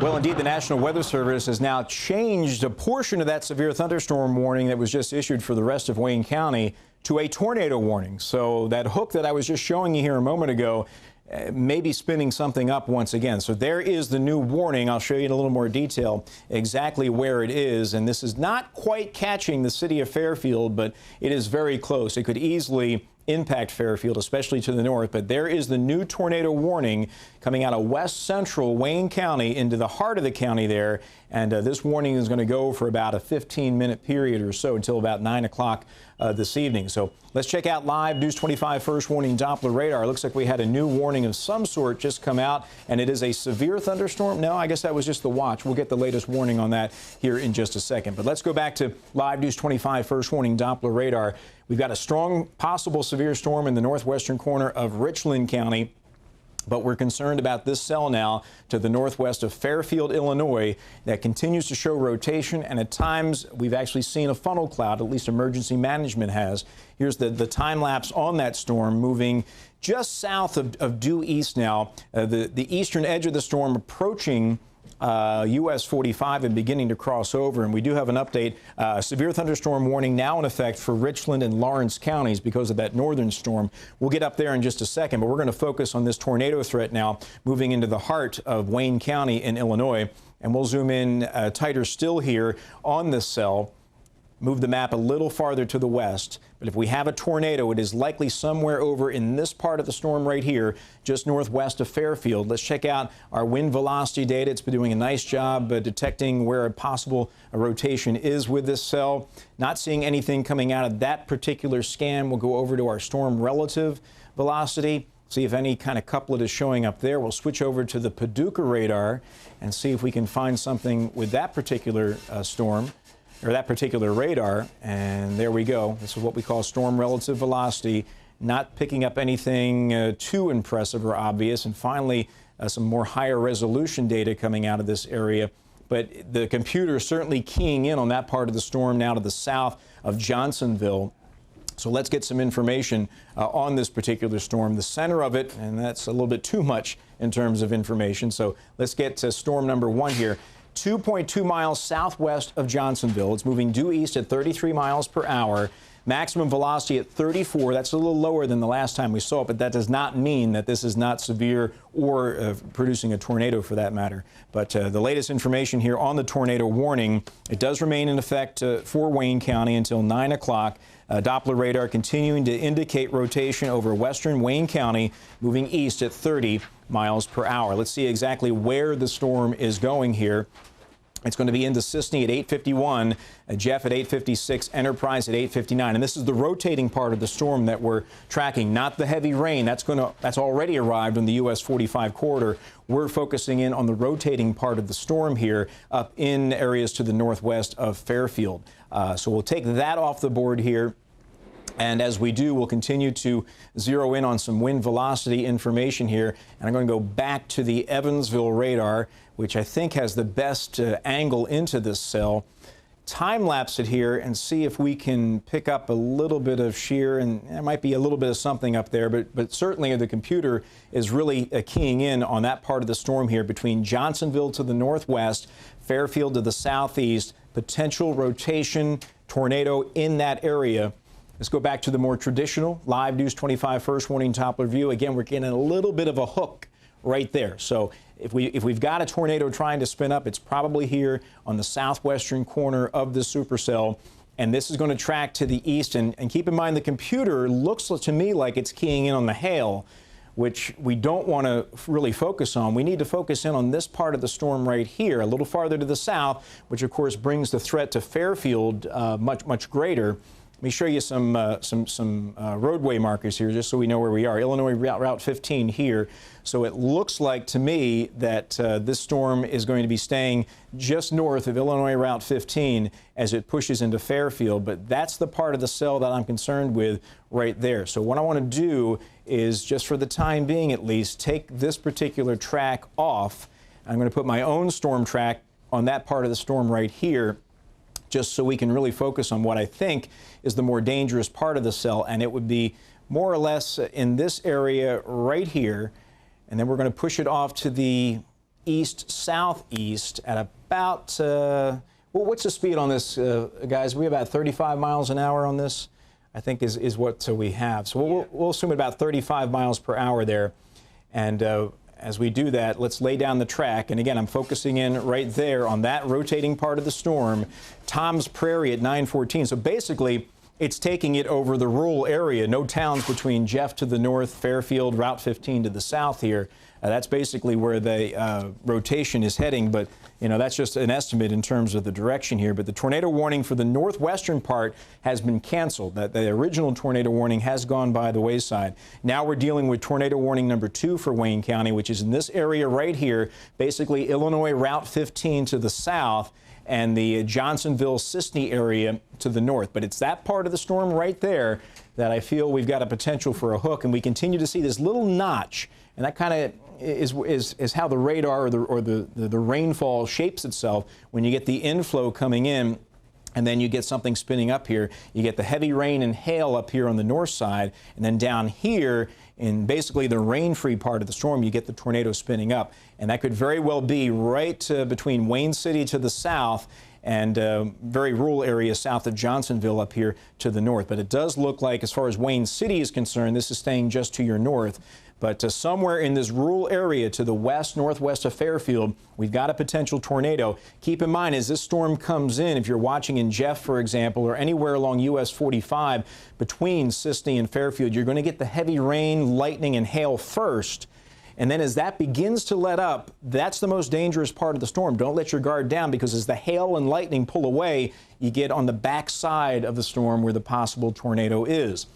Well, indeed, the National Weather Service has now changed a portion of that severe thunderstorm warning that was just issued for the rest of Wayne County to a tornado warning. So that hook that I was just showing you here a moment ago may be spinning something up once again. So there is the new warning. I'll show you in a little more detail exactly where it is. And this is not quite catching the city of Fairfield, but it is very close. It could easily impact Fairfield, especially to the north. But there is the new tornado warning coming out of west central Wayne County into the heart of the county there. And this warning is going to go for about a 15-minute period or so until about 9 o'clock this evening. So let's check out live News 25 first warning Doppler radar. It looks like we had a new warning of some sort just come out, and it is a severe thunderstorm. No, I guess that was just the watch. We'll get the latest warning on that here in just a second. But let's go back to live News 25 first warning Doppler radar. We've got a strong possible severe storm in the northwestern corner of Richland County. But we're concerned about this cell now to the northwest of Fairfield, Illinois, that continues to show rotation. And at times, we've actually seen a funnel cloud, at least emergency management has. Here's the time lapse on that storm moving just south of due east now. The eastern edge of the storm approaching US 45 and beginning to cross over. And we do have an update. Severe thunderstorm warning now in effect for Richland and Lawrence counties because of that northern storm. We'll get up there in just a second, but we're going to focus on this tornado threat now moving into the heart of Wayne County in Illinois. And we'll zoom in tighter still here on this cell. Move the map a little farther to the west. But if we have a tornado, it is likely somewhere over in this part of the storm right here, just northwest of Fairfield. Let's check out our wind velocity data. It's been doing a nice job detecting where a possible rotation is with this cell. Not seeing anything coming out of that particular scan. We'll go over to our storm relative velocity. See if any kind of couplet is showing up there. We'll switch over to the Paducah radar and see if we can find something with that particular storm, or that particular radar. And there we go. This is what we call storm relative velocity, not picking up anything too impressive or obvious. And finally, some more higher resolution data coming out of this area. But the computer is certainly keying in on that part of the storm now to the south of Johnsonville. So let's get some information on this particular storm, the center of it, and that's a little bit too much in terms of information. So let's get to storm number one here. 2.2 miles southwest of Johnsonville. It's moving due east at 33 miles per hour. Maximum velocity at 34. That's a little lower than the last time we saw it, but that does not mean that this is not severe or producing a tornado for that matter. But the latest information here on the tornado warning, it does remain in effect for Wayne County until 9 o'clock. Doppler radar continuing to indicate rotation over western Wayne County, moving east at 30 miles per hour. Let's see exactly where the storm is going here. It's going to be into Sisney at 8:51, Jeff at 8:56, Enterprise at 8:59. And this is the rotating part of the storm that we're tracking, not the heavy rain. That's already arrived on the US 45 corridor. We're focusing in on the rotating part of the storm here up in areas to the northwest of Fairfield. So we'll take that off the board here. And as we do, we'll continue to zero in on some wind velocity information here. And I'm going to go back to the Evansville radar, which I think has the best angle into this cell. Time lapse it here and see if we can pick up a little bit of shear, and there might be a little bit of something up there, but certainly the computer is really keying in on that part of the storm here between Johnsonville to the northwest, Fairfield to the southeast, potential rotation, tornado in that area. Let's go back to the more traditional live News 25 first warning Doppler view. Again, we're getting a little bit of a hook right there. So if we've got a tornado trying to spin up, it's probably here on the southwestern corner of the supercell. And this is going to track to the east. And keep in mind, the computer looks to me like it's keying in on the hail, which we don't want to really focus on. We need to focus in on this part of the storm right here, a little farther to the south, which of course brings the threat to Fairfield much greater. Let me show you some roadway markers here just so we know where we are. Illinois Route 15 here. So it looks like to me that this storm is going to be staying just north of Illinois Route 15 as it pushes into Fairfield. But that's the part of the cell that I'm concerned with right there. So what I want to do is, just for the time being at least, take this particular track off. I'm going to put my own storm track on that part of the storm right here, just so we can really focus on what I think is the more dangerous part of the cell, and it would be more or less in this area right here. And then we're going to push it off to the southeast at about, well, what's the speed on this, guys? We have about 35 miles an hour on this, I think is what we have. So we'll assume about 35 miles per hour there. And as we do that, let's lay down the track. And again, I'm focusing in right there on that rotating part of the storm, Tom's Prairie at 9:14. So basically, it's taking it over the rural area. No towns between Jeff to the north, Fairfield, Route 15 to the south here. That's basically where the rotation is heading. But, you know, that's just an estimate in terms of the direction here. But the tornado warning for the northwestern part has been canceled. The original tornado warning has gone by the wayside. Now we're dealing with tornado warning number 2 for Wayne County, which is in this area right here, basically Illinois Route 15 to the south, and the Johnsonville-Sisney area to the north. But it's that part of the storm right there that I feel we've got a potential for a hook, and we continue to see this little notch, and that kind of is how the radar or the rainfall shapes itself when you get the inflow coming in. And then you get something spinning up here. You get the heavy rain and hail up here on the north side. And then down here in basically the rain-free part of the storm, you get the tornado spinning up. And that could very well be right between Wayne City to the south and very rural area south of Johnsonville up here to the north. But it does look like, as far as Wayne City is concerned, this is staying just to your north. But somewhere in this rural area to the west, northwest of Fairfield, we've got a potential tornado. Keep in mind, as this storm comes in, if you're watching in Jeff, for example, or anywhere along US 45 between Sisney and Fairfield, you're going to get the heavy rain, lightning, and hail first. And then as that begins to let up, that's the most dangerous part of the storm. Don't let your guard down, because as the hail and lightning pull away, you get on the back side of the storm where the possible tornado is.